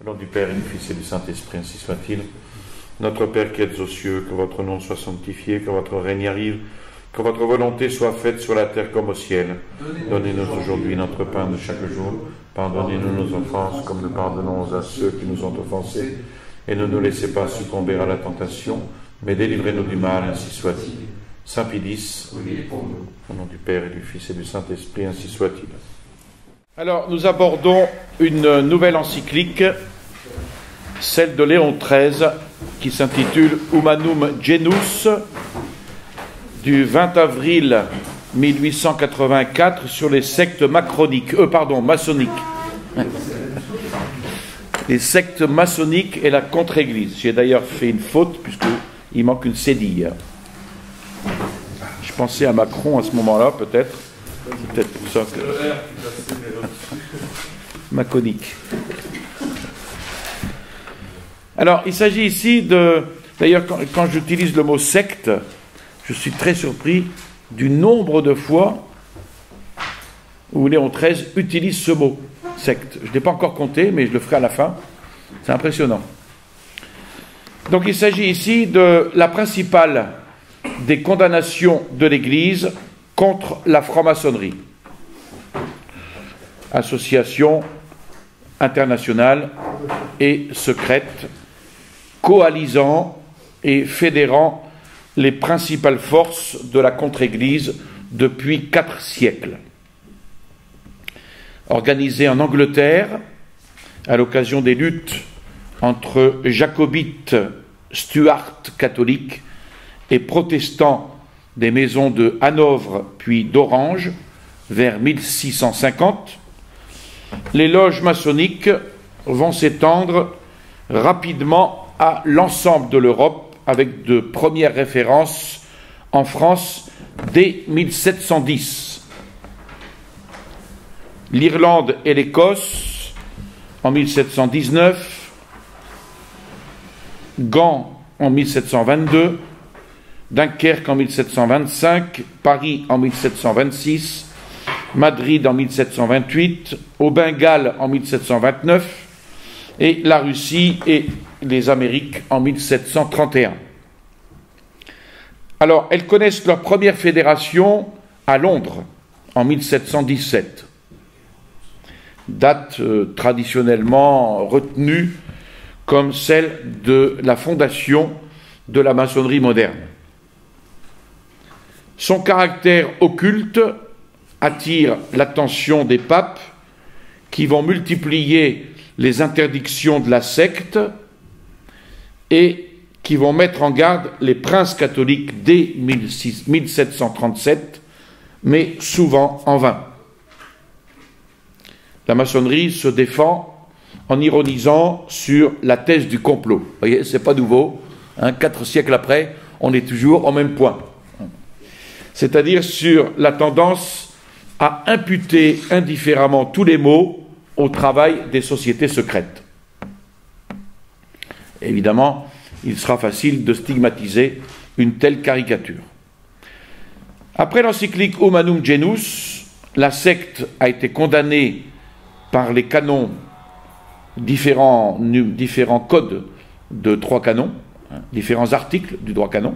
Au nom du Père et du Fils et du Saint-Esprit, ainsi soit-il. Notre Père qui êtes aux cieux, que votre nom soit sanctifié, que votre règne arrive, que votre volonté soit faite sur la terre comme au ciel. Donnez-nous aujourd'hui notre pain de chaque jour. Pardonnez-nous nos offenses, comme nous pardonnons à ceux qui nous ont offensés. Et ne nous laissez pas succomber à la tentation, mais délivrez-nous du mal, ainsi soit-il. Saint Pédis, au nom du Père et du Fils et du Saint-Esprit, ainsi soit-il. Alors, nous abordons une nouvelle encyclique, celle de Léon XIII, qui s'intitule Humanum Genus, du 20 avril 1884, sur les sectes maçonniques. Les sectes maçonniques et la contre-église. J'ai d'ailleurs fait une faute, puisqu'il manque une cédille. Je pensais à Macron à ce moment-là, peut-être. C'est peut-être pour ça que... Maconique. Alors, il s'agit ici de... D'ailleurs, quand j'utilise le mot secte, je suis très surpris du nombre de fois où Léon XIII utilise ce mot, secte. Je ne l'ai pas encore compté, mais je le ferai à la fin. C'est impressionnant. Donc, il s'agit ici de la principale des condamnations de l'Église contre la franc-maçonnerie. Association internationale et secrète, coalisant et fédérant les principales forces de la contre-église depuis 4 siècles. Organisée en Angleterre, à l'occasion des luttes entre jacobites, stuarts catholiques et protestants des maisons de Hanovre puis d'Orange, vers 1650, les loges maçonniques vont s'étendre rapidement à l'ensemble de l'Europe, avec de premières références en France dès 1710. L'Irlande et l'Écosse en 1719, Gand en 1722, Dunkerque en 1725, Paris en 1726, Madrid en 1728, au Bengale en 1729, et la Russie et les Amériques en 1731. Alors, elles connaissent leur première fédération à Londres en 1717, date traditionnellement retenue comme celle de la fondation de la maçonnerie moderne. Son caractère occulte attire l'attention des papes qui vont multiplier les interdictions de la secte et qui vont mettre en garde les princes catholiques dès 1737, mais souvent en vain. La maçonnerie se défend en ironisant sur la thèse du complot. Vous voyez, c'est pas nouveau, 4 siècles après, on est toujours au même point. C'est-à-dire sur la tendance à imputer indifféremment tous les maux au travail des sociétés secrètes. Évidemment, il sera facile de stigmatiser une telle caricature. Après l'encyclique Humanum Genus, la secte a été condamnée par les canons, différents codes de 3 canons, différents articles du droit canon,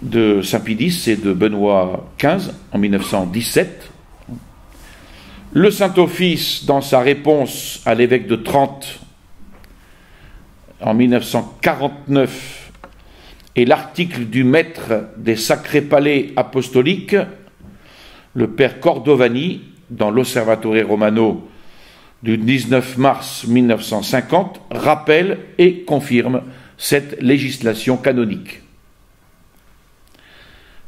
de Saint Pédis et de Benoît XV en 1917. Le Saint-Office, dans sa réponse à l'évêque de Trente en 1949, et l'article du maître des sacrés palais apostoliques, le père Cordovani, dans l'Osservatore Romano du 19 mars 1950, rappelle et confirme cette législation canonique.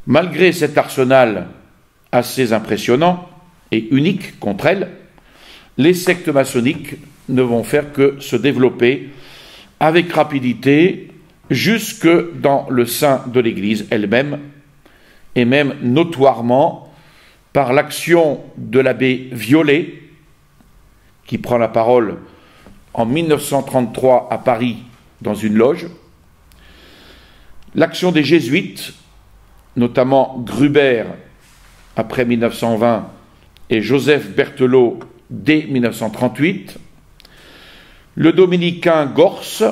Malgré cet arsenal assez impressionnant et unique contre elle, les sectes maçonniques ne vont faire que se développer avec rapidité jusque dans le sein de l'Église elle-même, et même notoirement par l'action de l'abbé Violet, qui prend la parole en 1933 à Paris dans une loge, l'action des jésuites, notamment Gruber après 1920 et Joseph Berthelot dès 1938, le dominicain Gorce,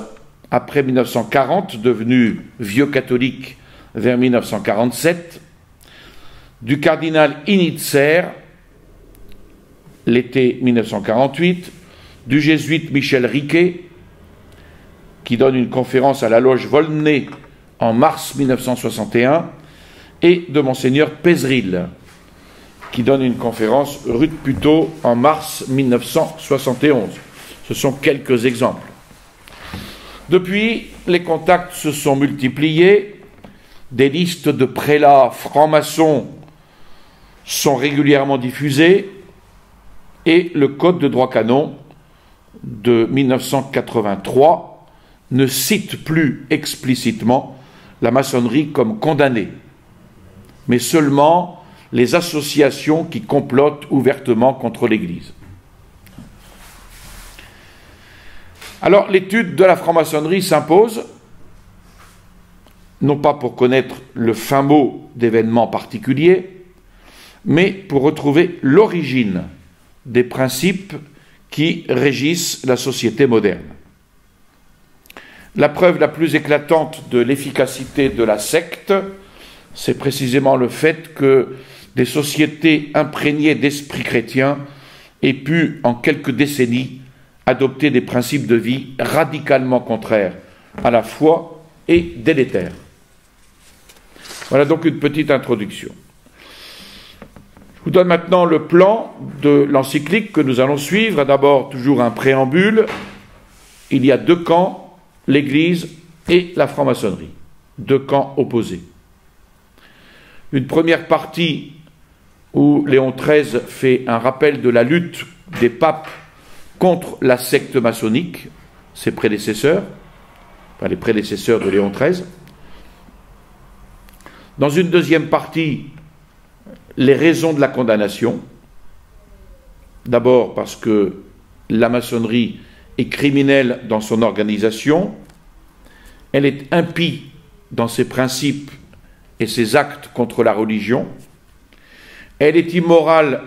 après 1940, devenu vieux catholique vers 1947, du cardinal Initzer, l'été 1948, du jésuite Michel Riquet, qui donne une conférence à la loge Volney en mars 1961, et de Monseigneur Pézeril, qui donne une conférence rue de Puteaux en mars 1971. Ce sont quelques exemples. Depuis, les contacts se sont multipliés, des listes de prélats francs-maçons sont régulièrement diffusées, et le Code de droit canon de 1983 ne cite plus explicitement la maçonnerie comme condamnée, mais seulement les associations qui complotent ouvertement contre l'Église. Alors, l'étude de la franc-maçonnerie s'impose, non pas pour connaître le fin mot d'événements particuliers, mais pour retrouver l'origine des principes qui régissent la société moderne. La preuve la plus éclatante de l'efficacité de la secte, c'est précisément le fait que des sociétés imprégnées d'esprit chrétien aient pu, en quelques décennies, adopter des principes de vie radicalement contraires à la foi et délétères. Voilà donc une petite introduction. Je vous donne maintenant le plan de l'encyclique que nous allons suivre. D'abord, toujours un préambule. Il y a deux camps, l'Église et la franc-maçonnerie. Deux camps opposés. Une première partie où Léon XIII fait un rappel de la lutte des papes contre la secte maçonnique, ses prédécesseurs, enfin les prédécesseurs de Léon XIII. Dans une deuxième partie, les raisons de la condamnation. D'abord parce que la maçonnerie est criminelle dans son organisation, elle est impie dans ses principes et ses actes contre la religion, elle est immorale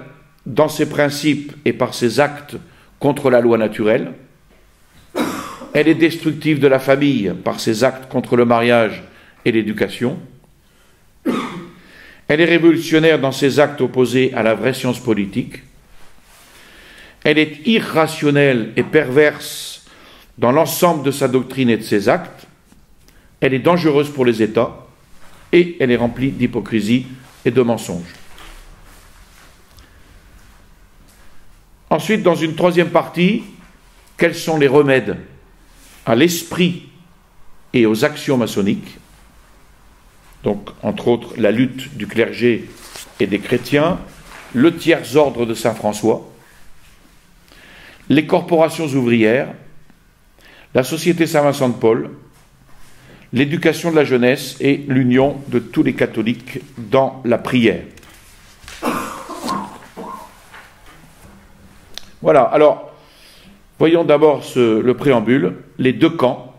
dans ses principes et par ses actes contre la loi naturelle, elle est destructive de la famille par ses actes contre le mariage et l'éducation, elle est révolutionnaire dans ses actes opposés à la vraie science politique, elle est irrationnelle et perverse dans l'ensemble de sa doctrine et de ses actes, elle est dangereuse pour les États, et elle est remplie d'hypocrisie et de mensonges. Ensuite, dans une troisième partie, quels sont les remèdes à l'esprit et aux actions maçonniques? Donc, entre autres, la lutte du clergé et des chrétiens, le tiers-ordre de Saint-François, les corporations ouvrières, la Société Saint-Vincent de Paul, l'éducation de la jeunesse et l'union de tous les catholiques dans la prière. Voilà, alors, voyons d'abord le préambule, les deux camps,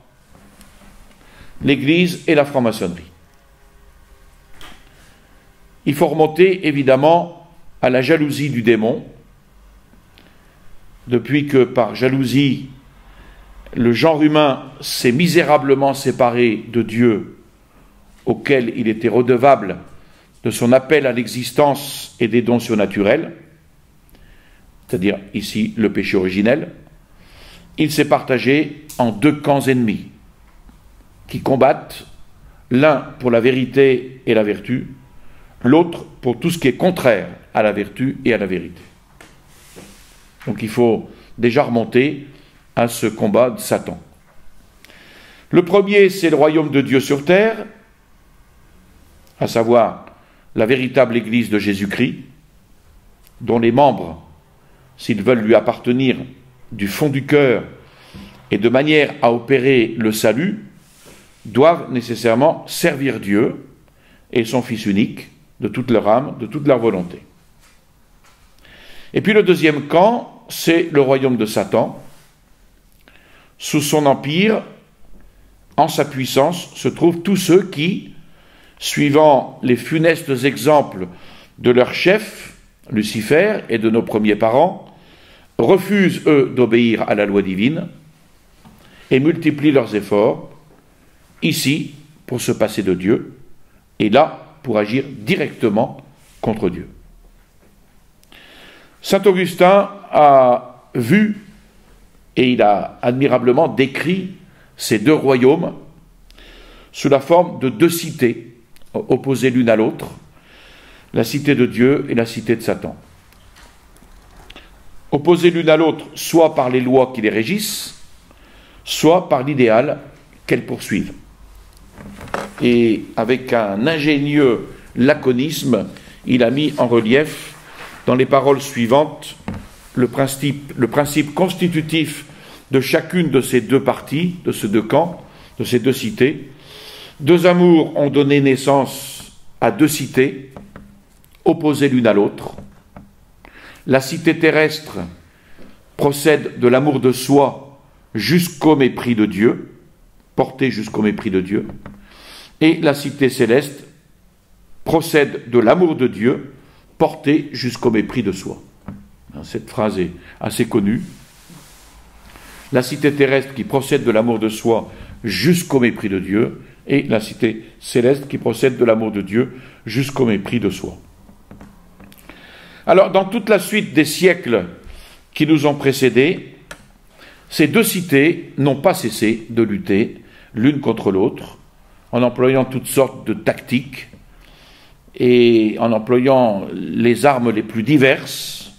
l'Église et la franc-maçonnerie. Il faut remonter évidemment à la jalousie du démon, depuis que par jalousie, le genre humain s'est misérablement séparé de Dieu, auquel il était redevable de son appel à l'existence et des dons surnaturels, c'est-à-dire ici le péché originel. Il s'est partagé en deux camps ennemis, qui combattent l'un pour la vérité et la vertu, l'autre pour tout ce qui est contraire à la vertu et à la vérité. Donc il faut déjà remonter à ce combat de Satan. Le premier, c'est le royaume de Dieu sur terre, à savoir la véritable Église de Jésus-Christ, dont les membres, s'ils veulent lui appartenir du fond du cœur et de manière à opérer le salut, doivent nécessairement servir Dieu et son Fils unique de toute leur âme, de toute leur volonté. Et puis le deuxième camp, c'est le royaume de Satan. Sous son empire, en sa puissance, se trouvent tous ceux qui, suivant les funestes exemples de leur chef, Lucifer, et de nos premiers parents, refusent, eux, d'obéir à la loi divine et multiplient leurs efforts, ici pour se passer de Dieu, et là pour agir directement contre Dieu. Saint Augustin a vu et il a admirablement décrit ces deux royaumes sous la forme de deux cités opposées l'une à l'autre, la cité de Dieu et la cité de Satan. Opposées l'une à l'autre soit par les lois qui les régissent, soit par l'idéal qu'elles poursuivent. Et avec un ingénieux laconisme, il a mis en relief dans les paroles suivantes le principe constitutif de chacune de ces deux parties, de ces deux camps, de ces deux cités. Deux amours ont donné naissance à deux cités, opposées l'une à l'autre. La cité terrestre procède de l'amour de soi jusqu'au mépris de Dieu, porté jusqu'au mépris de Dieu, et la cité céleste procède de l'amour de Dieu, porté jusqu'au mépris de soi. Cette phrase est assez connue. La cité terrestre qui procède de l'amour de soi jusqu'au mépris de Dieu, et la cité céleste qui procède de l'amour de Dieu jusqu'au mépris de soi. Alors, dans toute la suite des siècles qui nous ont précédés, ces deux cités n'ont pas cessé de lutter l'une contre l'autre, en employant toutes sortes de tactiques et en employant les armes les plus diverses,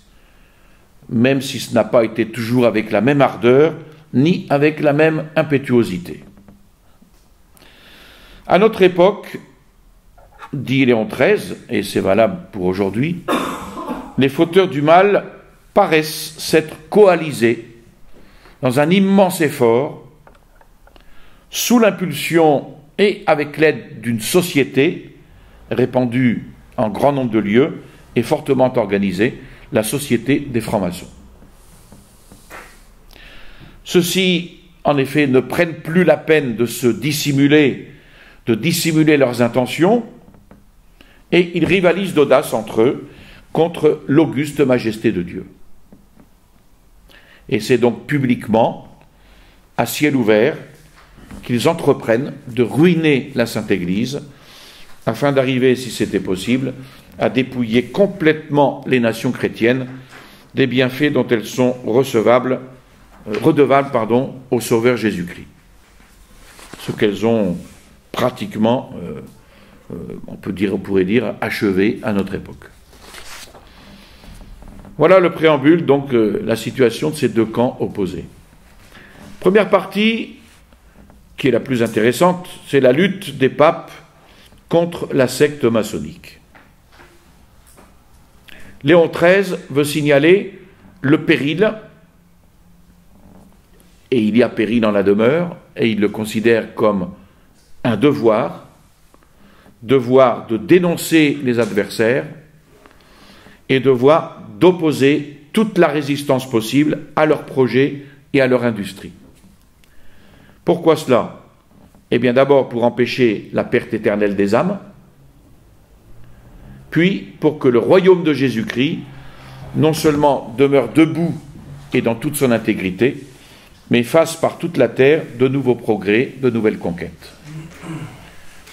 même si ce n'a pas été toujours avec la même ardeur, ni avec la même impétuosité. À notre époque, dit Léon XIII, et c'est valable pour aujourd'hui, les fauteurs du mal paraissent s'être coalisés dans un immense effort, sous l'impulsion et avec l'aide d'une société répandue en grand nombre de lieux et fortement organisée, la société des francs-maçons. Ceux-ci, en effet, ne prennent plus la peine de dissimuler leurs intentions, et ils rivalisent d'audace entre eux contre l'auguste majesté de Dieu. Et c'est donc publiquement, à ciel ouvert, qu'ils entreprennent de ruiner la Sainte Église, afin d'arriver, si c'était possible, à dépouiller complètement les nations chrétiennes des bienfaits dont elles sont redevables au Sauveur Jésus-Christ. Ce qu'elles ont pratiquement, on pourrait dire, achevé à notre époque. Voilà le préambule, donc la situation de ces deux camps opposés. Première partie, qui est la plus intéressante, c'est la lutte des papes contre la secte maçonnique. Léon XIII veut signaler le péril, et il y a péril en la demeure, et il le considère comme un devoir de dénoncer les adversaires et devoir d'opposer toute la résistance possible à leurs projets et à leur industrie. Pourquoi cela ? Eh bien d'abord pour empêcher la perte éternelle des âmes, puis pour que le royaume de Jésus-Christ non seulement demeure debout et dans toute son intégrité, mais fasse par toute la terre de nouveaux progrès, de nouvelles conquêtes.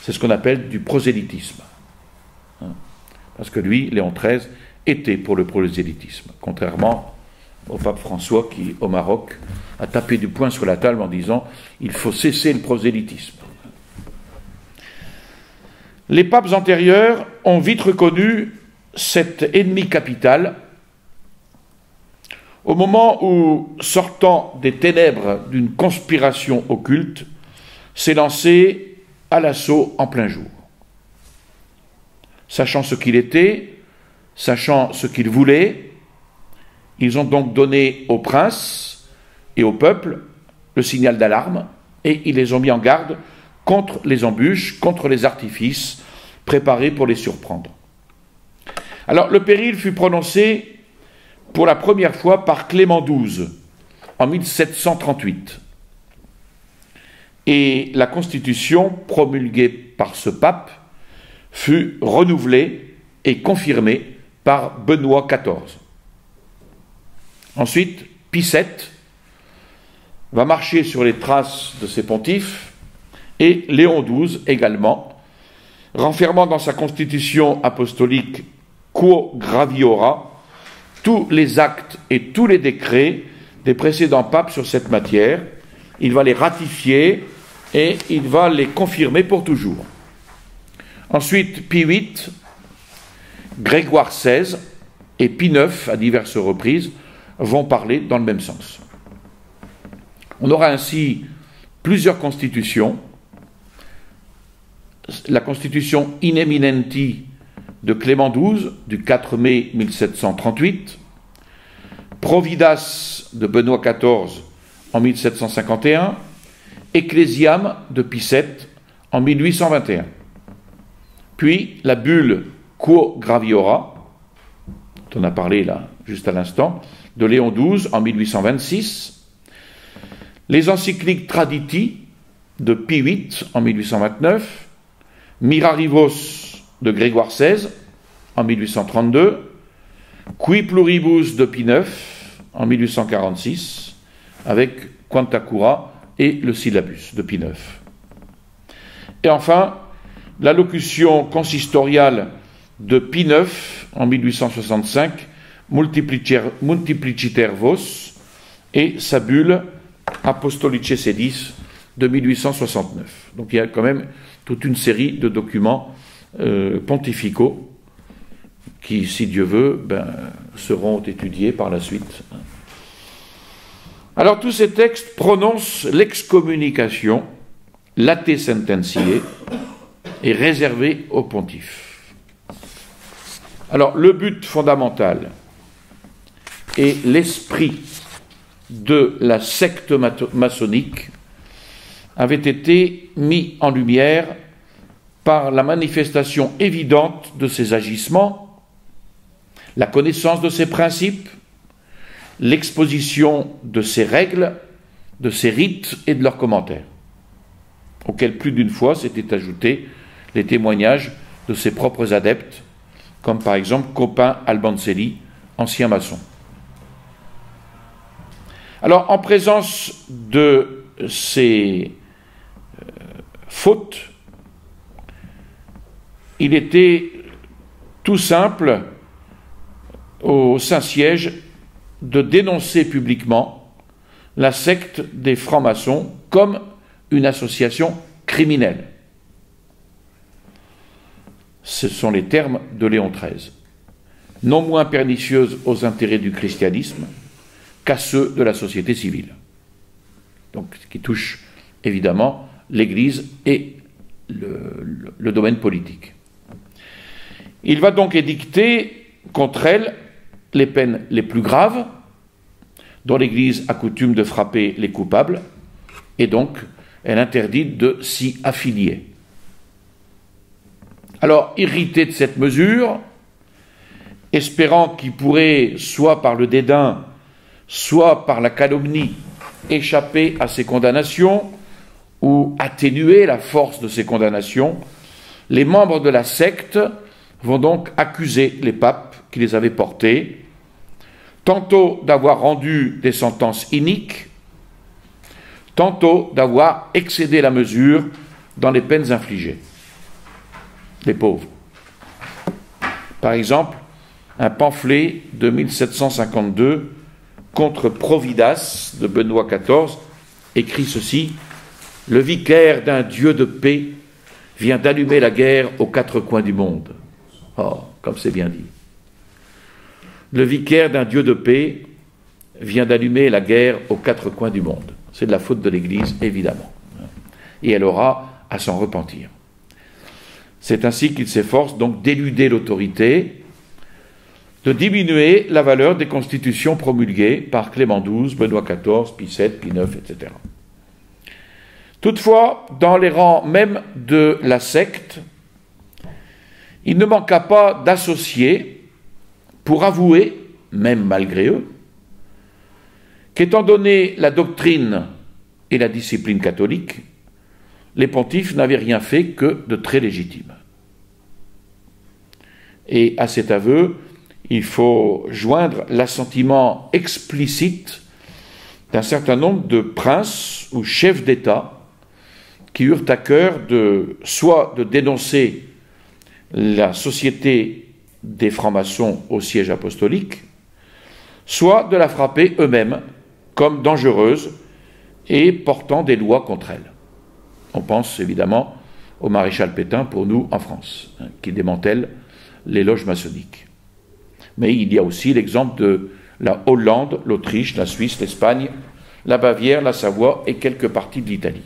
C'est ce qu'on appelle du prosélytisme. Parce que lui, Léon XIII, était pour le prosélytisme, contrairement au pape François qui, au Maroc, a tapé du poing sur la table en disant « il faut cesser le prosélytisme ». Les papes antérieurs ont vite reconnu cet ennemi capital au moment où, sortant des ténèbres d'une conspiration occulte, s'est lancé à l'assaut en plein jour. Sachant ce qu'il était, sachant ce qu'il voulait, ils ont donc donné aux princes et au peuple le signal d'alarme et ils les ont mis en garde contre les embûches, contre les artifices préparés pour les surprendre. Alors le péril fut prononcé pour la première fois par Clément XII en 1738. Et la constitution promulguée par ce pape fut renouvelée et confirmée par Benoît XIV. Ensuite, Pie VII va marcher sur les traces de ses pontifes, et Léon XII également, renfermant dans sa constitution apostolique Quo Graviora tous les actes et tous les décrets des précédents papes sur cette matière. Il va les ratifier et il va les confirmer pour toujours. Ensuite, Pie VIII, Grégoire XVI et Pie IX, à diverses reprises, vont parler dans le même sens. On aura ainsi plusieurs constitutions. La constitution In Eminenti de Clément XII, du 4 mai 1738, Providas de Benoît XIV en 1751, Ecclesiam de Pie VII en 1821. Puis la bulle Quo Graviora, dont on a parlé là juste à l'instant, de Léon XII en 1826, les encycliques Traditi de Pie VIII en 1829, Mirarivos de Grégoire XVI en 1832, Qui Pluribus de Pie IX en 1846, avec Quanta Cura et le Syllabus de Pie IX. Et enfin, l'allocution consistoriale de Pie IX en 1865, Multipliciter Vos, et sa bulle Apostolice Sedis de 1869. Donc il y a quand même toute une série de documents pontificaux qui, si Dieu veut, seront étudiés par la suite. Alors tous ces textes prononcent l'excommunication, late sententiae, est réservé au pontife. Alors le but fondamental et l'esprit de la secte maçonnique avait été mis en lumière par la manifestation évidente de ses agissements, la connaissance de ses principes, l'exposition de ses règles, de ses rites et de leurs commentaires, auxquels plus d'une fois s'étaient ajoutés les témoignages de ses propres adeptes, comme par exemple Copin Albancelli, ancien maçon. Alors, en présence de ces fautes, il était tout simple au Saint-Siège de dénoncer publiquement la secte des francs-maçons comme une association criminelle. Ce sont les termes de Léon XIII. Non moins pernicieuse aux intérêts du christianisme qu'à ceux de la société civile. Donc, ce qui touche évidemment l'Église et le domaine politique. Il va donc édicter contre elle les peines les plus graves, dont l'Église a coutume de frapper les coupables, et donc elle interdit de s'y affilier. Alors, irrité de cette mesure, espérant qu'il pourrait, soit par le dédain, soit par la calomnie, échapper à ces condamnations, ou atténuer la force de ces condamnations, les membres de la secte vont donc accuser les papes qui les avaient portés, tantôt d'avoir rendu des sentences iniques, tantôt d'avoir excédé la mesure dans les peines infligées. Les pauvres. Par exemple, un pamphlet de 1752 contre Providas de Benoît XIV écrit ceci: « Le vicaire d'un Dieu de paix vient d'allumer la guerre aux quatre coins du monde. » Oh, comme c'est bien dit. Le vicaire d'un Dieu de paix vient d'allumer la guerre aux quatre coins du monde. C'est de la faute de l'Église, évidemment. Et elle aura à s'en repentir. C'est ainsi qu'il s'efforce donc d'éluder l'autorité, de diminuer la valeur des constitutions promulguées par Clément XII, Benoît XIV, Pie VII, Pie IX, etc. Toutefois, dans les rangs même de la secte, il ne manqua pas d'associés pour avouer, même malgré eux, qu'étant donné la doctrine et la discipline catholique, les pontifes n'avaient rien fait que de très légitime. Et à cet aveu, il faut joindre l'assentiment explicite d'un certain nombre de princes ou chefs d'État qui eurent à cœur soit de dénoncer la société des francs-maçons au siège apostolique, soit de la frapper eux-mêmes comme dangereuse et portant des lois contre elle. On pense évidemment au maréchal Pétain pour nous en France, qui démantèle les loges maçonniques. Mais il y a aussi l'exemple de la Hollande, l'Autriche, la Suisse, l'Espagne, la Bavière, la Savoie et quelques parties de l'Italie.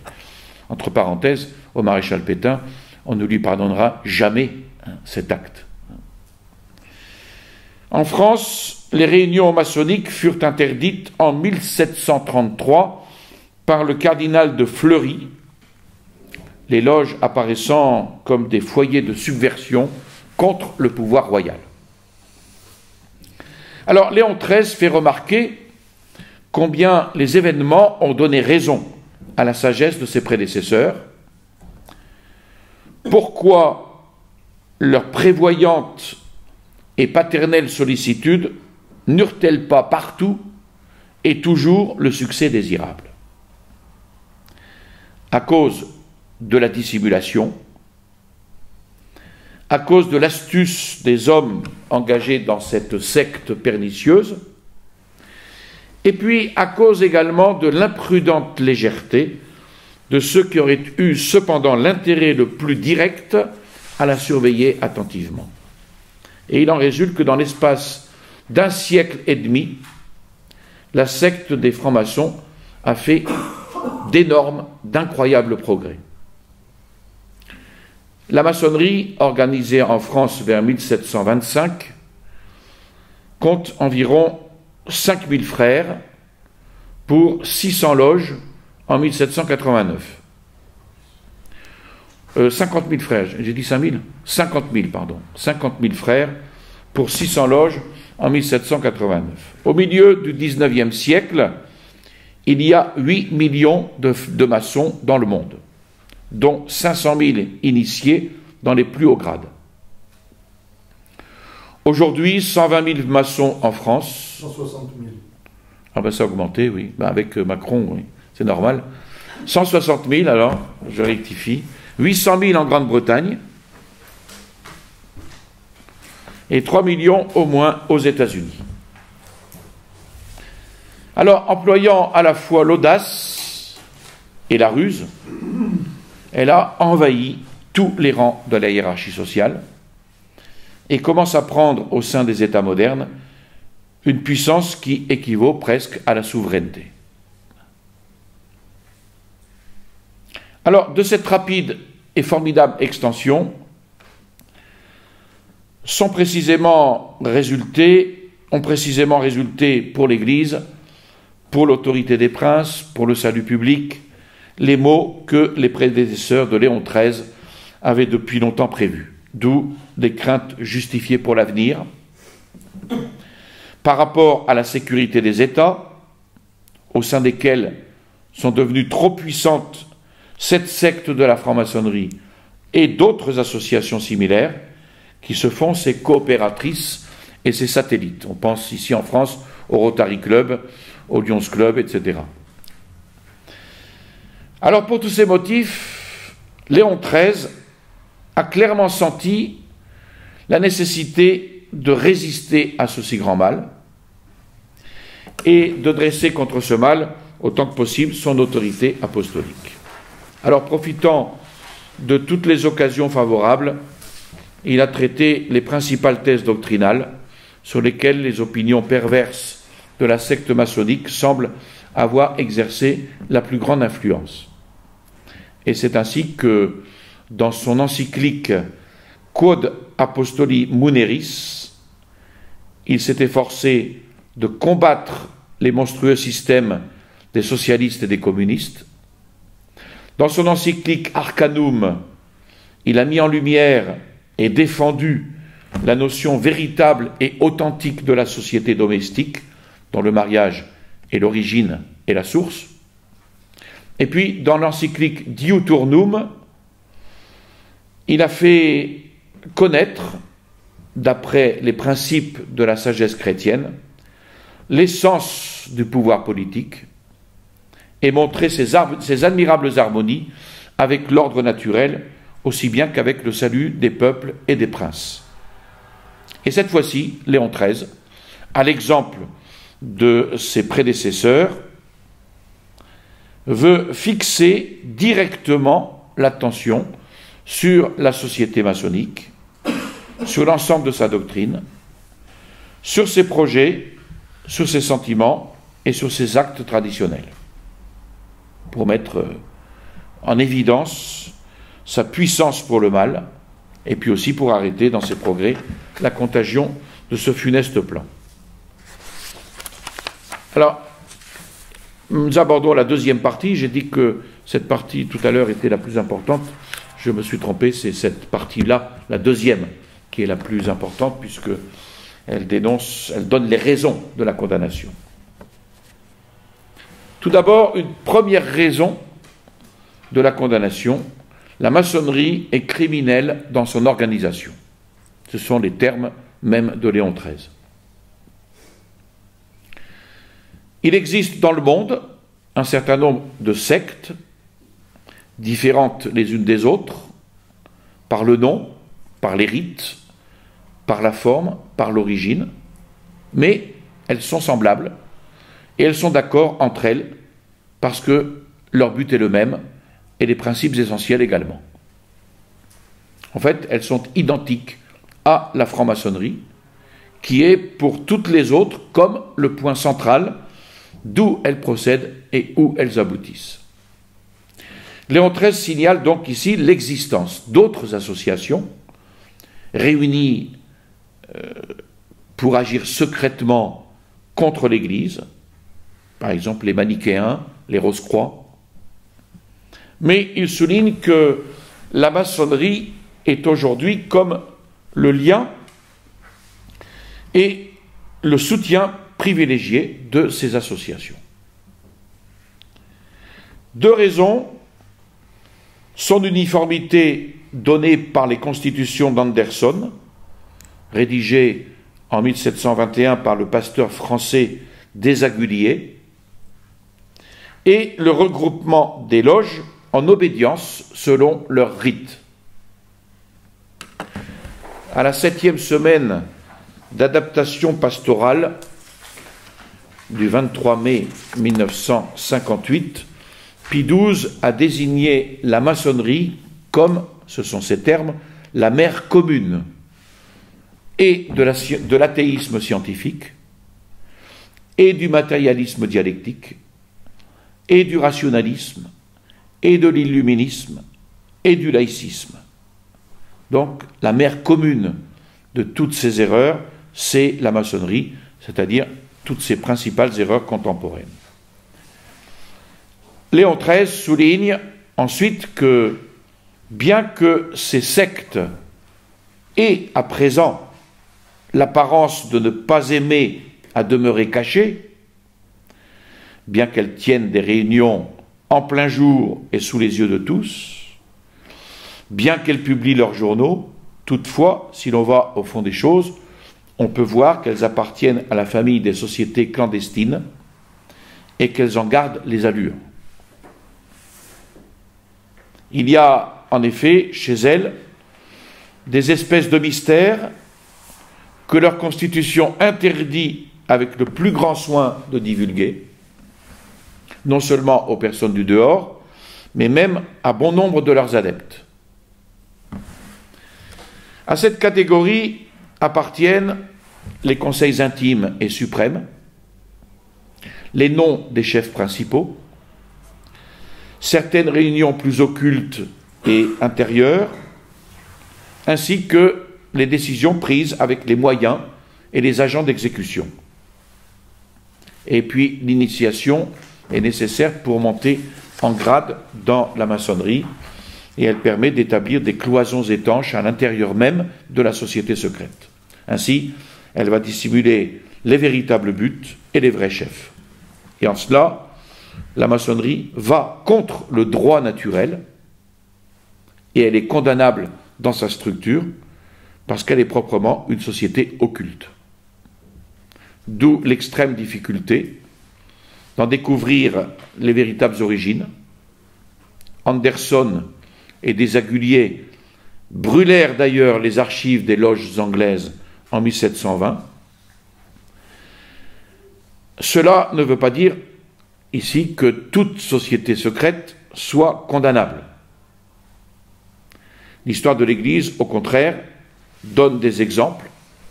Entre parenthèses, au maréchal Pétain, on ne lui pardonnera jamais cet acte. En France, les réunions maçonniques furent interdites en 1733 par le cardinal de Fleury, les loges apparaissant comme des foyers de subversion contre le pouvoir royal. Alors, Léon XIII fait remarquer combien les événements ont donné raison à la sagesse de ses prédécesseurs, pourquoi leur prévoyante et paternelle sollicitude n'eurent-elles pas partout et toujours le succès désirable? À cause de la dissimulation, à cause de l'astuce des hommes engagés dans cette secte pernicieuse, et puis à cause également de l'imprudente légèreté de ceux qui auraient eu cependant l'intérêt le plus direct à la surveiller attentivement. Et il en résulte que dans l'espace d'1 siècle et demi, la secte des francs-maçons a fait d'énormes, d'incroyables progrès. La maçonnerie, organisée en France vers 1725, compte environ 5000 frères pour 600 loges en 1789. 50 000 frères, j'ai dit 5 000 50 000, pardon. 50 000 frères pour 600 loges en 1789. Au milieu du XIXe siècle, il y a 8 millions de maçons dans le monde, dont 500 000 initiés dans les plus hauts grades. Aujourd'hui, 120 000 maçons en France. 160 000. Ah ben ça a augmenté, oui. Ben avec Macron, oui, c'est normal. 160 000, alors, je rectifie. 800 000 en Grande-Bretagne. Et 3 millions au moins aux États-Unis. Alors, employant à la fois l'audace et la ruse, elle a envahi tous les rangs de la hiérarchie sociale et commence à prendre au sein des États modernes une puissance qui équivaut presque à la souveraineté. Alors, de cette rapide et formidable extension ont précisément résulté pour l'Église, pour l'autorité des princes, pour le salut public, les maux que les prédécesseurs de Léon XIII avaient depuis longtemps prévus. D'où des craintes justifiées pour l'avenir, par rapport à la sécurité des États, au sein desquels sont devenues trop puissantes cette secte de la franc-maçonnerie et d'autres associations similaires qui se font ses coopératrices et ses satellites. On pense ici en France au Rotary Club, au Lions Club, etc. Alors pour tous ces motifs, Léon XIII a clairement senti la nécessité de résister à ce si grand mal et de dresser contre ce mal, autant que possible, son autorité apostolique. Alors, profitant de toutes les occasions favorables, il a traité les principales thèses doctrinales sur lesquelles les opinions perverses de la secte maçonnique semblent avoir exercé la plus grande influence. Et c'est ainsi que, dans son encyclique Quod Apostoli Muneris, il s'est efforcé de combattre les monstrueux systèmes des socialistes et des communistes. Dans son encyclique Arcanum, il a mis en lumière et défendu la notion véritable et authentique de la société domestique, dont le mariage est l'origine et la source. Et puis, dans l'encyclique Diuturnum, il a fait connaître, d'après les principes de la sagesse chrétienne, l'essence du pouvoir politique et montrer ses admirables harmonies avec l'ordre naturel, aussi bien qu'avec le salut des peuples et des princes. Et cette fois-ci, Léon XIII, à l'exemple de ses prédécesseurs, veut fixer directement l'attention sur la société maçonnique, sur l'ensemble de sa doctrine, sur ses projets, sur ses sentiments et sur ses actes traditionnels, pour mettre en évidence sa puissance pour le mal, et puis aussi pour arrêter dans ses progrès la contagion de ce funeste plan. Alors, nous abordons la deuxième partie. J'ai dit que cette partie tout à l'heure était la plus importante. Je me suis trompé, c'est cette partie-là, la deuxième, qui est la plus importante, puisqu'elle dénonce, elle donne les raisons de la condamnation. Tout d'abord, une première raison de la condamnation: la maçonnerie est criminelle dans son organisation. Ce sont les termes même de Léon XIII. Il existe dans le monde un certain nombre de sectes, différentes les unes des autres, par le nom, par les rites, par la forme, par l'origine, mais elles sont semblables et elles sont d'accord entre elles parce que leur but est le même et les principes essentiels également. En fait, elles sont identiques à la franc-maçonnerie, qui est pour toutes les autres comme le point central d'où elles procèdent et où elles aboutissent. Léon XIII signale donc ici l'existence d'autres associations réunies pour agir secrètement contre l'Église, par exemple les manichéens, les Rose-Croix. Mais il souligne que la maçonnerie est aujourd'hui comme le lien et le soutien privilégié de ces associations. Deux raisons: son uniformité donnée par les constitutions d'Anderson, rédigées en 1721 par le pasteur français Desaguliers, et le regroupement des loges en obédience selon leur rite. À la 7e semaine d'adaptation pastorale du 23 mai 1958, Pie XII a désigné la maçonnerie comme, ce sont ses termes, la mère commune et de l'athéisme scientifique, et du matérialisme dialectique, et du rationalisme, et de l'illuminisme, et du laïcisme. Donc, la mère commune de toutes ces erreurs, c'est la maçonnerie, c'est-à-dire toutes ses principales erreurs contemporaines. Léon XIII souligne ensuite que, bien que ces sectes aient à présent l'apparence de ne pas aimer à demeurer cachées, bien qu'elles tiennent des réunions en plein jour et sous les yeux de tous, bien qu'elles publient leurs journaux, toutefois, si l'on va au fond des choses, on peut voir qu'elles appartiennent à la famille des sociétés clandestines et qu'elles en gardent les allures. Il y a en effet chez elles des espèces de mystères que leur constitution interdit avec le plus grand soin de divulguer, non seulement aux personnes du dehors, mais même à bon nombre de leurs adeptes. À cette catégorie appartiennent les conseils intimes et suprêmes, les noms des chefs principaux, certaines réunions plus occultes et intérieures, ainsi que les décisions prises avec les moyens et les agents d'exécution. Et puis l'initiation est nécessaire pour monter en grade dans la maçonnerie, et elle permet d'établir des cloisons étanches à l'intérieur même de la société secrète. Ainsi, elle va dissimuler les véritables buts et les vrais chefs. Et en cela, la maçonnerie va contre le droit naturel, et elle est condamnable dans sa structure, parce qu'elle est proprement une société occulte. D'où l'extrême difficulté d'en découvrir les véritables origines. Anderson et Desaguliers brûlèrent d'ailleurs les archives des loges anglaises en 1720. Cela ne veut pas dire ici que toute société secrète soit condamnable. L'histoire de l'Église, au contraire, donne des exemples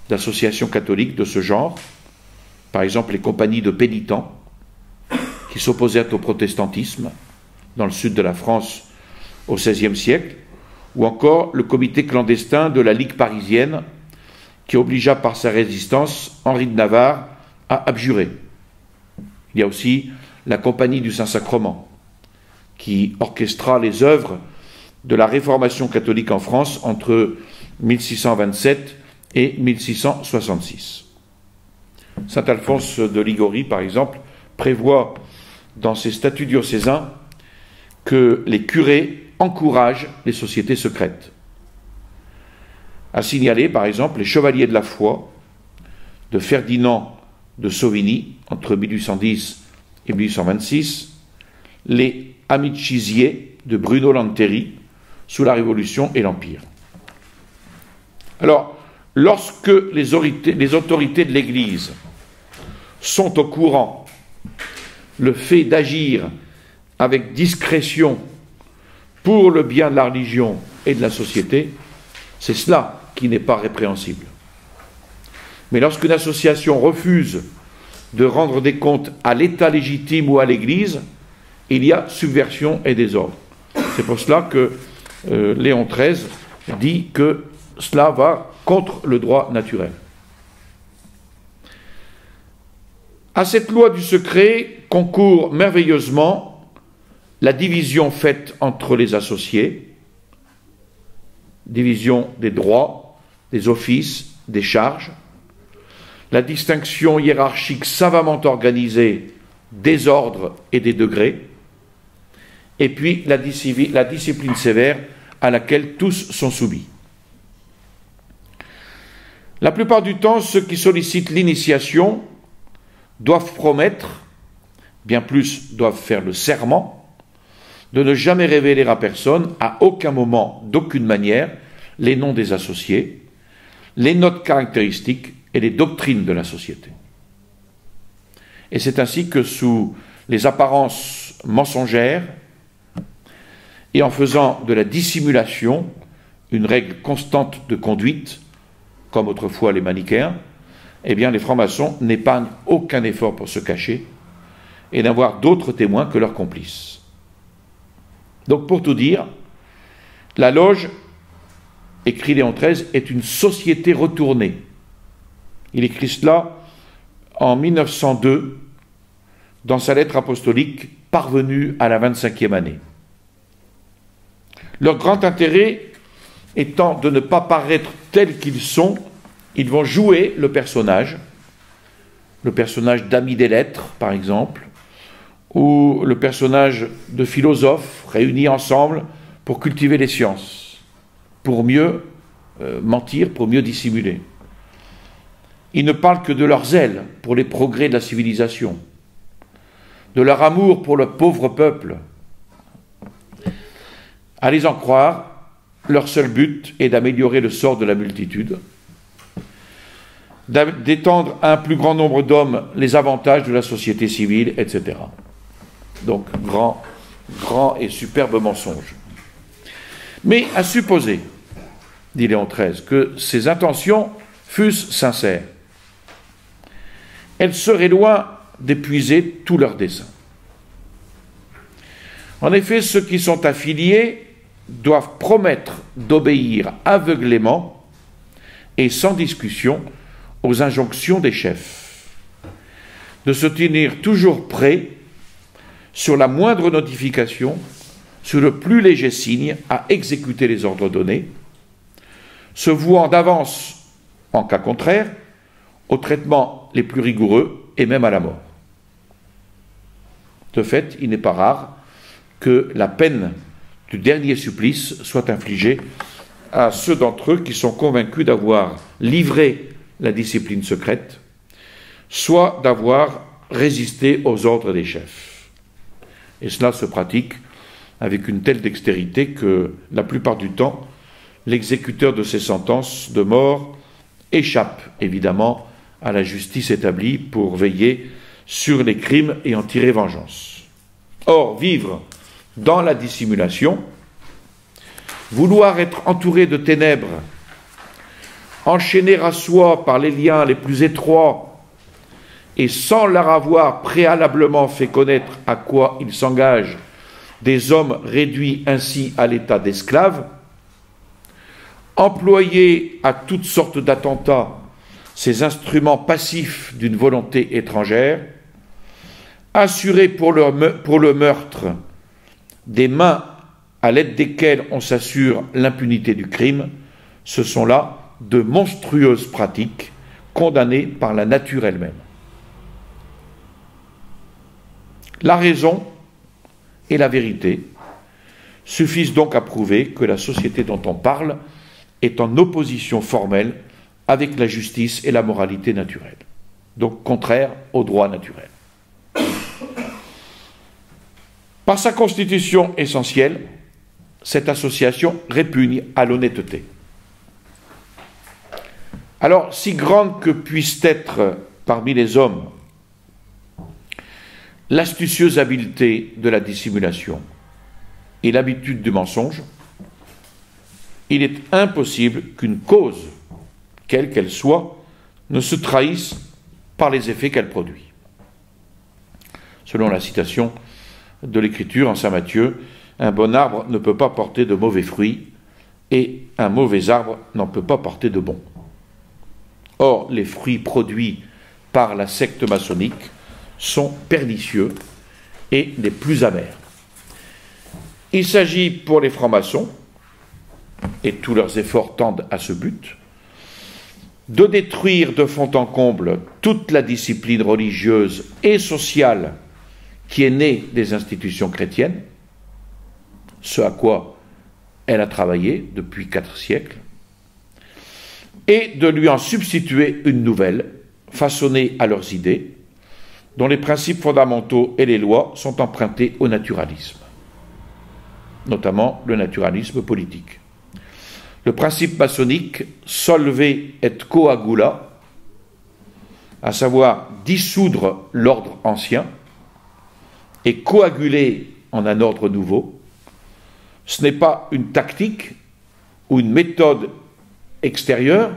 d'associations catholiques de ce genre, par exemple les compagnies de pénitents qui s'opposaient au protestantisme dans le sud de la France au XVIe siècle, ou encore le comité clandestin de la Ligue parisienne qui obligea par sa résistance Henri de Navarre à abjurer. Il y a aussi la Compagnie du Saint-Sacrement qui orchestra les œuvres de la Réformation catholique en France entre 1627 et 1666. Saint Alphonse de Liguori, par exemple, prévoit dans ses statuts diocésains que les curés encouragent les sociétés secrètes. À signaler, par exemple, les Chevaliers de la Foi de Ferdinand de Sauvigny entre 1810 et 1826, les Amicisiers de Bruno Lanteri sous la Révolution et l'Empire. Alors, lorsque les autorités de l'Église sont au courant le fait d'agir avec discrétion pour le bien de la religion et de la société, c'est cela qui n'est pas répréhensible. Mais lorsqu'une association refuse de rendre des comptes à l'État légitime ou à l'Église, il y a subversion et désordre. C'est pour cela que Léon XIII dit que cela va contre le droit naturel. À cette loi du secret concourt merveilleusement la division faite entre les associés, division des droits, des offices, des charges, la distinction hiérarchique savamment organisée des ordres et des degrés, et puis la discipline sévère à laquelle tous sont soumis. La plupart du temps, ceux qui sollicitent l'initiation doivent promettre, bien plus doivent faire le serment, de ne jamais révéler à personne, à aucun moment, d'aucune manière, les noms des associés, les notes caractéristiques et les doctrines de la société. Et c'est ainsi que sous les apparences mensongères et en faisant de la dissimulation une règle constante de conduite, comme autrefois les manichéens, eh bien les francs-maçons n'épargnent aucun effort pour se cacher et n'avoir d'autres témoins que leurs complices. Donc pour tout dire, la loge, écrit Léon XIII, est une société retournée. Il écrit cela en 1902 dans sa lettre apostolique parvenue à la 25e année. Leur grand intérêt étant de ne pas paraître tels qu'ils sont, ils vont jouer le personnage d'ami des lettres, par exemple, ou le personnage de philosophes réunis ensemble pour cultiver les sciences, pour mieux mentir, pour mieux dissimuler. Ils ne parlent que de leur zèle pour les progrès de la civilisation, de leur amour pour le pauvre peuple. À les en croire, leur seul but est d'améliorer le sort de la multitude, d'étendre à un plus grand nombre d'hommes les avantages de la société civile, etc. Donc, grand et superbe mensonge. Mais à supposer, dit Léon XIII, que ces intentions fussent sincères, elles seraient loin d'épuiser tous leurs desseins. En effet, ceux qui sont affiliés doivent promettre d'obéir aveuglément et sans discussion aux injonctions des chefs, de se tenir toujours prêts sur la moindre notification, sur le plus léger signe, à exécuter les ordres donnés, se vouant d'avance, en cas contraire, aux traitements les plus rigoureux et même à la mort. De fait, il n'est pas rare que la peine du dernier supplice soit infligée à ceux d'entre eux qui sont convaincus d'avoir livré la discipline secrète, soit d'avoir résister aux ordres des chefs. Et cela se pratique avec une telle dextérité que, la plupart du temps, l'exécuteur de ces sentences de mort échappe évidemment à la justice établie pour veiller sur les crimes et en tirer vengeance. Or, vivre dans la dissimulation, vouloir être entouré de ténèbres, enchaîner à soi par les liens les plus étroits et sans leur avoir préalablement fait connaître à quoi ils s'engagent, des hommes réduits ainsi à l'état d'esclaves, employer à toutes sortes d'attentats ces instruments passifs d'une volonté étrangère, assurer pour le meurtre des mains à l'aide desquelles on s'assure l'impunité du crime, ce sont là de monstrueuses pratiques condamnées par la nature elle-même. La raison et la vérité suffisent donc à prouver que la société dont on parle est en opposition formelle avec la justice et la moralité naturelle, donc contraire au droit naturel. Par sa constitution essentielle, cette association répugne à l'honnêteté. Alors, si grande que puisse être parmi les hommes l'astucieuse habileté de la dissimulation et l'habitude du mensonge, il est impossible qu'une cause, quelle qu'elle soit, ne se trahisse par les effets qu'elle produit. Selon la citation de l'Écriture en saint Matthieu, un bon arbre ne peut pas porter de mauvais fruits et un mauvais arbre n'en peut pas porter de bons. Or, les fruits produits par la secte maçonnique sont pernicieux et les plus amers. Il s'agit pour les francs-maçons, et tous leurs efforts tendent à ce but, de détruire de fond en comble toute la discipline religieuse et sociale qui est née des institutions chrétiennes, ce à quoi elle a travaillé depuis 4 siècles, et de lui en substituer une nouvelle, façonnée à leurs idées, dont les principes fondamentaux et les lois sont empruntés au naturalisme, notamment le naturalisme politique. Le principe maçonnique, solve et coagula, à savoir dissoudre l'ordre ancien et coaguler en un ordre nouveau, ce n'est pas une tactique ou une méthode extérieure,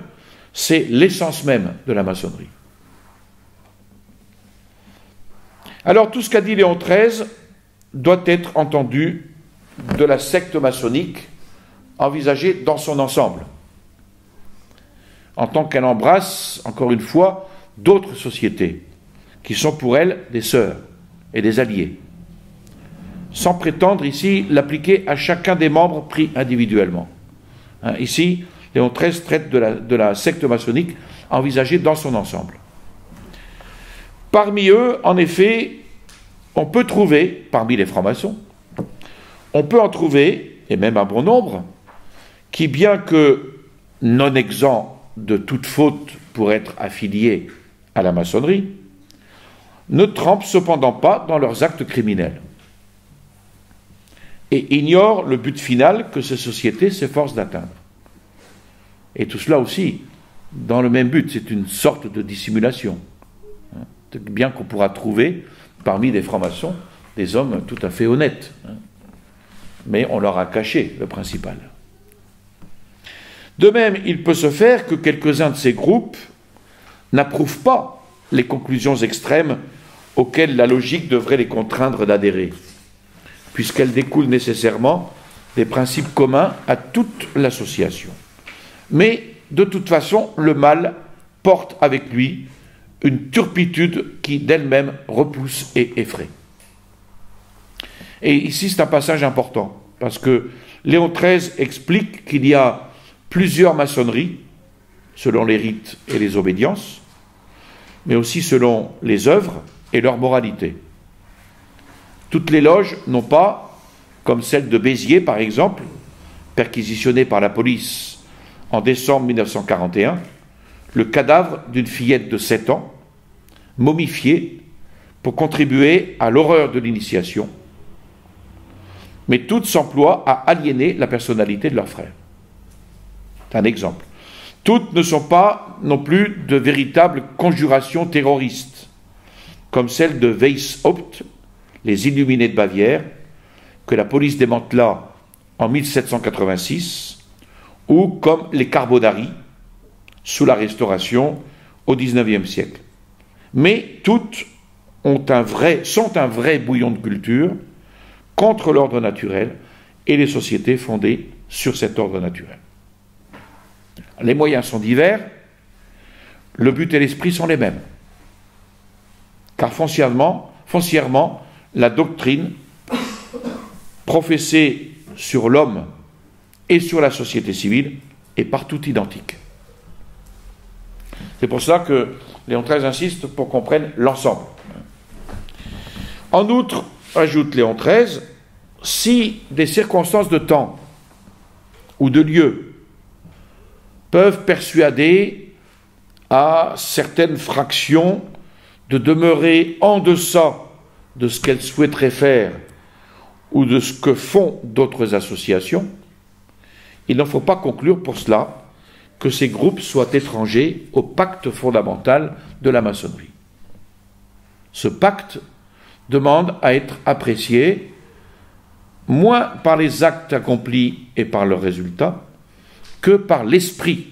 c'est l'essence même de la maçonnerie. Alors tout ce qu'a dit Léon XIII doit être entendu de la secte maçonnique envisagée dans son ensemble, en tant qu'elle embrasse, encore une fois, d'autres sociétés, qui sont pour elle des sœurs et des alliés, sans prétendre ici l'appliquer à chacun des membres pris individuellement. Ici, Léon XIII traite de la secte maçonnique envisagée dans son ensemble. Parmi eux, en effet, on peut trouver, parmi les francs-maçons, on peut en trouver, et même un bon nombre, qui, bien que non exempts de toute faute pour être affiliés à la maçonnerie, ne trempent cependant pas dans leurs actes criminels et ignorent le but final que ces sociétés s'efforcent d'atteindre. Et tout cela aussi, dans le même but, c'est une sorte de dissimulation. Bien qu'on pourra trouver, parmi les francs-maçons, des hommes tout à fait honnêtes. Mais on leur a caché le principal. De même, il peut se faire que quelques-uns de ces groupes n'approuvent pas les conclusions extrêmes auxquelles la logique devrait les contraindre d'adhérer, puisqu'elles découlent nécessairement des principes communs à toute l'association. Mais, de toute façon, le mal porte avec lui une turpitude qui, d'elle-même, repousse et effraie. Et ici, c'est un passage important, parce que Léon XIII explique qu'il y a plusieurs maçonneries, selon les rites et les obédiences, mais aussi selon les œuvres et leur moralité. Toutes les loges n'ont pas, comme celle de Béziers par exemple, perquisitionnée par la police en décembre 1941, le cadavre d'une fillette de 7 ans, momifiée pour contribuer à l'horreur de l'initiation, mais toutes s'emploient à aliéner la personnalité de leurs frères. C'est un exemple. Toutes ne sont pas non plus de véritables conjurations terroristes, comme celle de Weishaupt, les Illuminés de Bavière, que la police démantela en 1786, ou comme les Carbonari, sous la Restauration au XIXe siècle. Mais toutes sont un vrai bouillon de culture contre l'ordre naturel et les sociétés fondées sur cet ordre naturel. Les moyens sont divers, le but et l'esprit sont les mêmes. Car foncièrement, la doctrine professée sur l'homme et sur la société civile est partout identique. C'est pour cela que Léon XIII insiste pour qu'on prenne l'ensemble. En outre, ajoute Léon XIII, si des circonstances de temps ou de lieu peuvent persuader à certaines fractions de demeurer en deçà de ce qu'elles souhaiteraient faire ou de ce que font d'autres associations, il ne faut pas conclure pour cela que ces groupes soient étrangers au pacte fondamental de la maçonnerie. Ce pacte demande à être apprécié moins par les actes accomplis et par leurs résultats que par l'esprit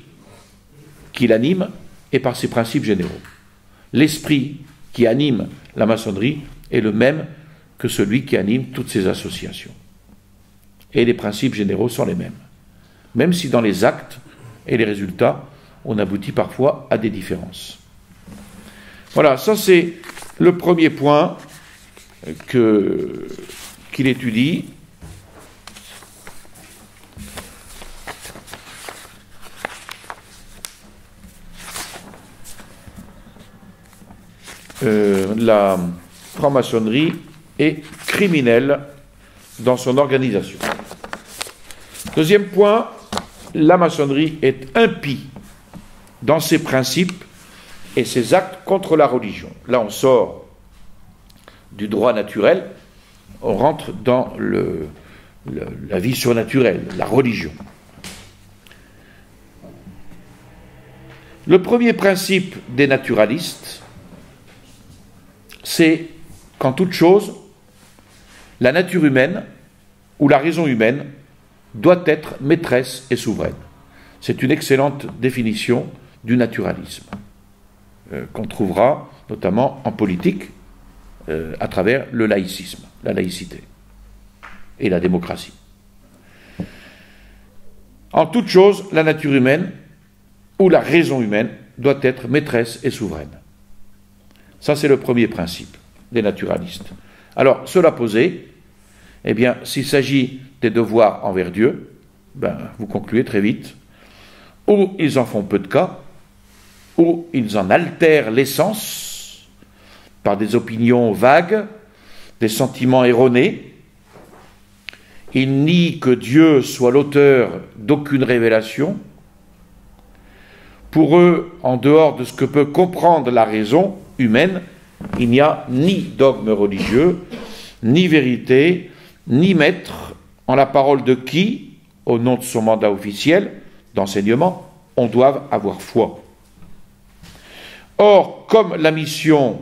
qui l'anime et par ses principes généraux. L'esprit qui anime la maçonnerie est le même que celui qui anime toutes ces associations. Et les principes généraux sont les mêmes. Même si dans les actes et les résultats, on aboutit parfois à des différences. Voilà, ça c'est le premier point qu'il étudie. La franc-maçonnerie est criminelle dans son organisation. Deuxième point, la maçonnerie est impie dans ses principes et ses actes contre la religion. Là, on sort du droit naturel, on rentre dans la vie surnaturelle, la religion. Le premier principe des naturalistes, c'est qu'en toute chose, la nature humaine ou la raison humaine doit être maîtresse et souveraine. C'est une excellente définition du naturalisme qu'on trouvera notamment en politique à travers le laïcisme, la laïcité et la démocratie. En toute chose, la nature humaine ou la raison humaine doit être maîtresse et souveraine. Ça, c'est le premier principe des naturalistes. Alors, cela posé, eh bien, s'il s'agit des devoirs envers Dieu, vous concluez très vite, ou ils en font peu de cas, ou ils en altèrent l'essence par des opinions vagues, des sentiments erronés. Ils nient que Dieu soit l'auteur d'aucune révélation. Pour eux, en dehors de ce que peut comprendre la raison humaine, il n'y a ni dogme religieux, ni vérité, ni maître, en la parole de qui, au nom de son mandat officiel d'enseignement, on doit avoir foi. Or, comme la mission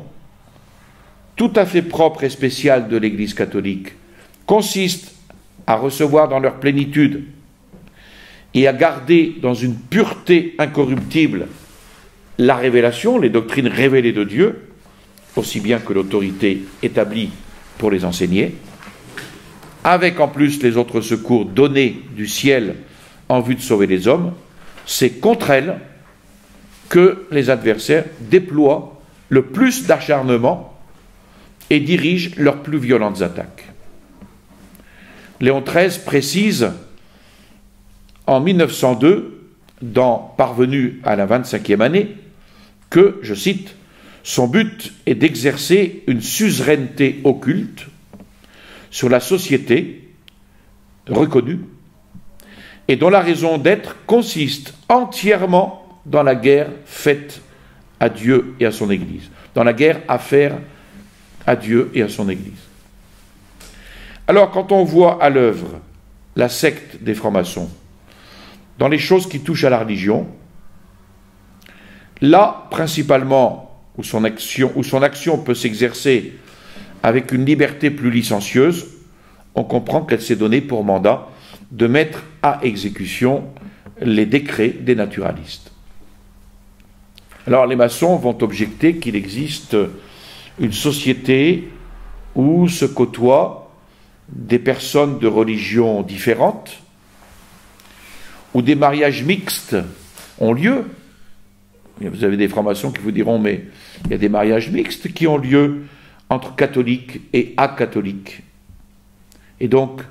tout à fait propre et spéciale de l'Église catholique consiste à recevoir dans leur plénitude et à garder dans une pureté incorruptible la révélation, les doctrines révélées de Dieu, aussi bien que l'autorité établie pour les enseigner, avec en plus les autres secours donnés du ciel en vue de sauver les hommes, c'est contre elle que les adversaires déploient le plus d'acharnement et dirigent leurs plus violentes attaques. Léon XIII précise en 1902, dans Parvenu à la 25e année, que, je cite, son but est d'exercer une suzeraineté occulte sur la société reconnue et dont la raison d'être consiste entièrement dans la guerre faite à Dieu et à son Église, dans la guerre à faire à Dieu et à son Église. Alors, quand on voit à l'œuvre la secte des francs-maçons dans les choses qui touchent à la religion, là, principalement, où son action peut s'exercer avec une liberté plus licencieuse, on comprend qu'elle s'est donnée pour mandat de mettre à exécution les décrets des naturalistes. Alors les maçons vont objecter qu'il existe une société où se côtoient des personnes de religions différentes, où des mariages mixtes ont lieu. Vous avez des francs-maçons qui vous diront, mais il y a des mariages mixtes qui ont lieu entre catholiques et acatholiques. Et donc,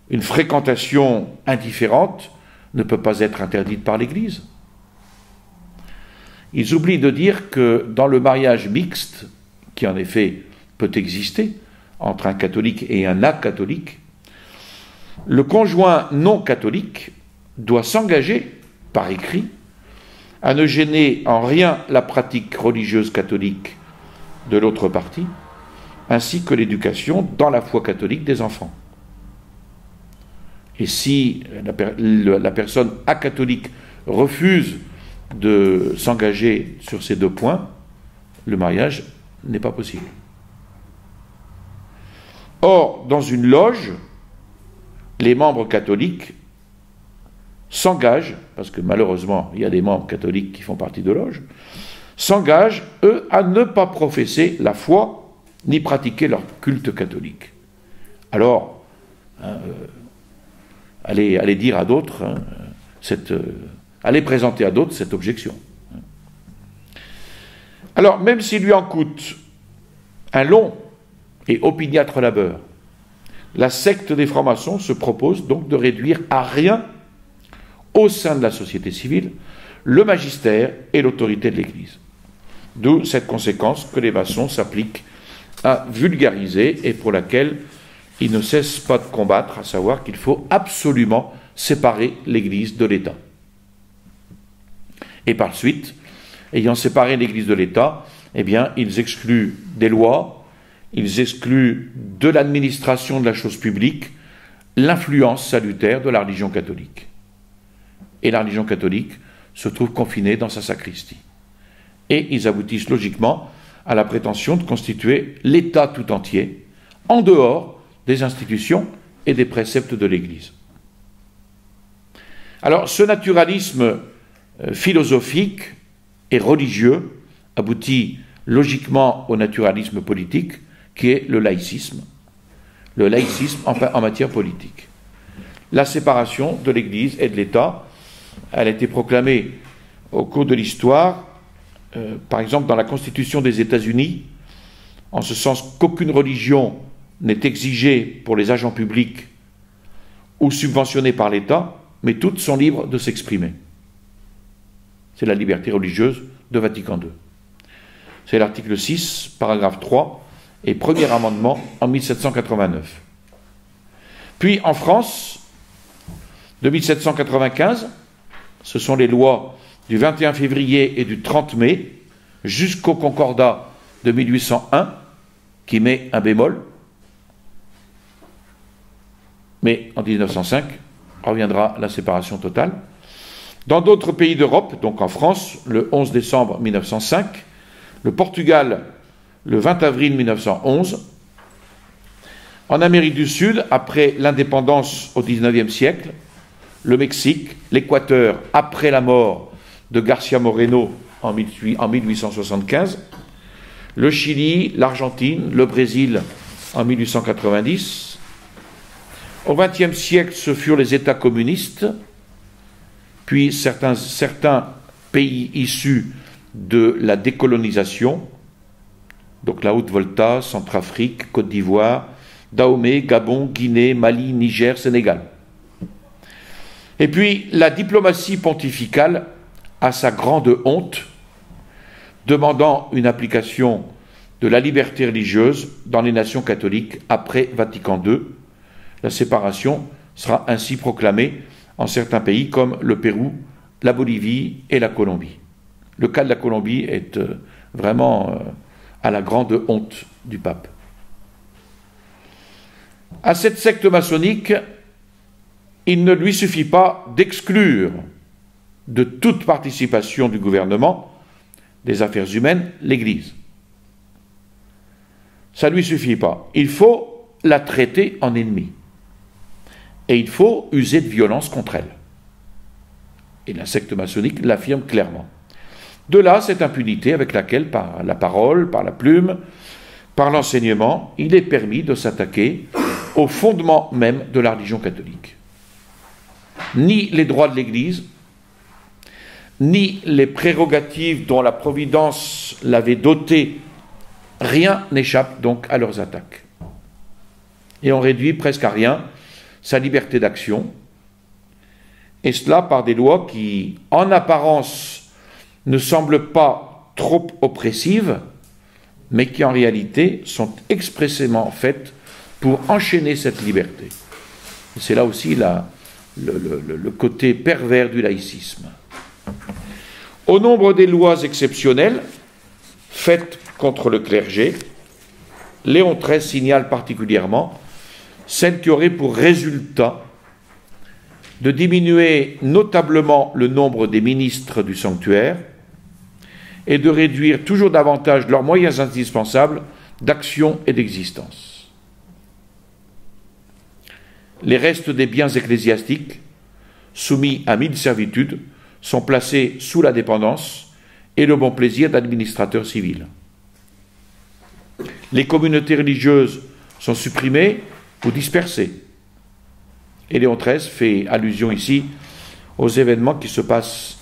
une fréquentation indifférente ne peut pas être interdite par l'Église. Ils oublient de dire que dans le mariage mixte, qui en effet peut exister entre un catholique et un acatholique, le conjoint non catholique doit s'engager, par écrit, à ne gêner en rien la pratique religieuse catholique de l'autre partie, ainsi que l'éducation dans la foi catholique des enfants. Et si la personne acatholique refuse de s'engager sur ces deux points, le mariage n'est pas possible. Or, dans une loge, les membres catholiques s'engagent, parce que malheureusement il y a des membres catholiques qui font partie de loges, s'engagent, eux, à ne pas professer la foi ni pratiquer leur culte catholique. Alors, allez dire à d'autres, allez présenter à d'autres cette objection. Alors, même s'il lui en coûte un long et opiniâtre labeur, la secte des francs-maçons se propose donc de réduire à rien, au sein de la société civile, le magistère et l'autorité de l'Église. D'où cette conséquence que les maçons s'appliquent à vulgariser et pour laquelle ils ne cessent pas de combattre, à savoir qu'il faut absolument séparer l'Église de l'État. Et par suite, ayant séparé l'Église de l'État, eh bien, ils excluent des lois, ils excluent de l'administration de la chose publique l'influence salutaire de la religion catholique. Et la religion catholique se trouve confinée dans sa sacristie. Et ils aboutissent logiquement à la prétention de constituer l'État tout entier, en dehors des institutions et des préceptes de l'Église. Alors, ce naturalisme philosophique et religieux aboutit logiquement au naturalisme politique, qui est le laïcisme en matière politique. La séparation de l'Église et de l'État, elle a été proclamée au cours de l'histoire, par exemple dans la Constitution des États-Unis, en ce sens qu'aucune religion n'est exigée pour les agents publics ou subventionnée par l'État, mais toutes sont libres de s'exprimer. C'est la liberté religieuse de Vatican II. C'est l'article 6, paragraphe 3, et premier amendement en 1789. Puis en France, de 1795, ce sont les lois du 21 février et du 30 mai, jusqu'au Concordat de 1801, qui met un bémol. Mais en 1905, reviendra la séparation totale. Dans d'autres pays d'Europe, donc en France, le 11 décembre 1905, le Portugal, le 20 avril 1911, en Amérique du Sud, après l'indépendance au XIXe siècle, le Mexique, l'Équateur, après la mort de Garcia Moreno en 1875, le Chili, l'Argentine, le Brésil en 1890. Au XXe siècle, ce furent les États communistes, puis certains pays issus de la décolonisation, donc la Haute-Volta, Centrafrique, Côte d'Ivoire, Dahomey, Gabon, Guinée, Mali, Niger, Sénégal. Et puis la diplomatie pontificale, à sa grande honte, demandant une application de la liberté religieuse dans les nations catholiques après Vatican II. La séparation sera ainsi proclamée en certains pays comme le Pérou, la Bolivie et la Colombie. Le cas de la Colombie est vraiment à la grande honte du pape. À cette secte maçonnique, il ne lui suffit pas d'exclure de toute participation du gouvernement des affaires humaines l'Église. Ça ne lui suffit pas. Il faut la traiter en ennemie. Et il faut user de violence contre elle. Et la secte maçonnique l'affirme clairement. De là, cette impunité avec laquelle, par la parole, par la plume, par l'enseignement, il est permis de s'attaquer au fondement même de la religion catholique. Ni les droits de l'Église, ni les prérogatives dont la Providence l'avait dotée, rien n'échappe donc à leurs attaques. Et on réduit presque à rien sa liberté d'action, et cela par des lois qui, en apparence, ne semblent pas trop oppressives, mais qui en réalité sont expressément faites pour enchaîner cette liberté. Et c'est là aussi le côté pervers du laïcisme. Au nombre des lois exceptionnelles faites contre le clergé, Léon XIII signale particulièrement celle qui aurait pour résultat de diminuer notablement le nombre des ministres du sanctuaire et de réduire toujours davantage leurs moyens indispensables d'action et d'existence. Les restes des biens ecclésiastiques, soumis à 1000 servitudes, sont placés sous la dépendance et le bon plaisir d'administrateurs civils. Les communautés religieuses sont supprimées ou dispersées. Et Léon XIII fait allusion ici aux événements qui se passent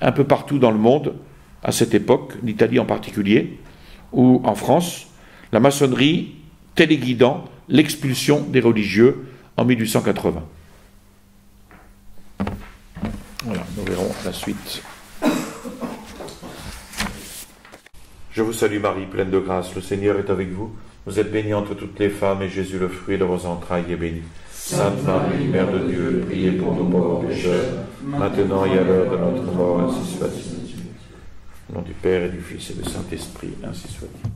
un peu partout dans le monde à cette époque, l'Italie en particulier, ou en France, la maçonnerie téléguidant l'expulsion des religieux en 1880. Voilà, nous verrons la suite. Je vous salue Marie, pleine de grâce, le Seigneur est avec vous. Vous êtes bénie entre toutes les femmes, et Jésus, le fruit de vos entrailles, est béni. Sainte Marie, Mère de Dieu, priez pour nous pauvres pécheurs, maintenant et à l'heure de notre mort, ainsi soit-il. Au nom du Père et du Fils et du Saint-Esprit, ainsi soit-il.